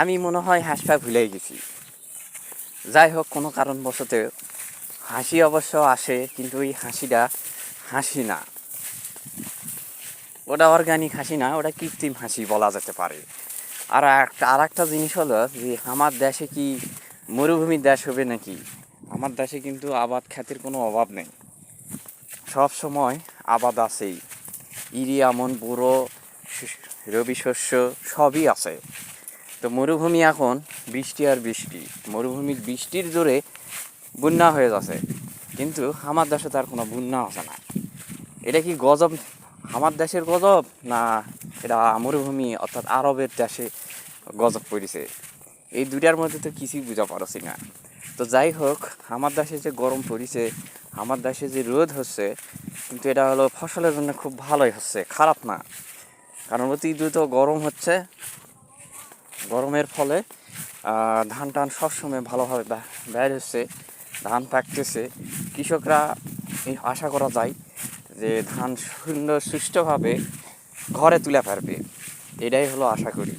আমি মনে হয় হাসপা ভুলেই গেছি। যাই হোক, কোনো কারণবশত হাসি অবশ্য আসে, কিন্তু ওই হাসিটা হাসি না, ওটা অর্গানিক হাসি না, ওটা কৃত্রিম হাসি বলা যেতে পারে। আর একটা জিনিস হলো যে আমার দেশে কি মরুভূমির দেশ হবে নাকি? আমার দেশে কিন্তু আবাদ খাতের কোনো অভাব নেই, সব সময় আবাদ আছেই। ইরি আমন বুড়ো রবি শস্য সবই আছে। তো মরুভূমি এখন বৃষ্টি আর বৃষ্টি, মরুভূমির বৃষ্টির জোরে বন্যা হয়ে যাচ্ছে, কিন্তু আমার দেশে তার কোনো বন্যা আছে না। এটা কি গজব আমার দেশের গজব, না এটা মরুভূমি অর্থাৎ আরবের দেশে গজব পড়েছে? এই দুইটার মধ্যে তো কিছুই বুঝা পারছি না। তো যাই হোক, আমার দেশে যে গরম পড়েছে, আমার দেশে যে রোদ হচ্ছে, কিন্তু এটা হলো ফসলের জন্য খুব ভালোই হচ্ছে, খারাপ না। কারণ অতি দ্রুত গরম হচ্ছে, গরমের ফলে ধান টান সবসময় ভালোভাবে বের হচ্ছে, ধান পাকতেছে। কৃষকরা আশা করা যায় যে ধান সুন্দর সুষ্ঠুভাবে ঘরে তুলে পারবে, এটাই হলো আশা করি।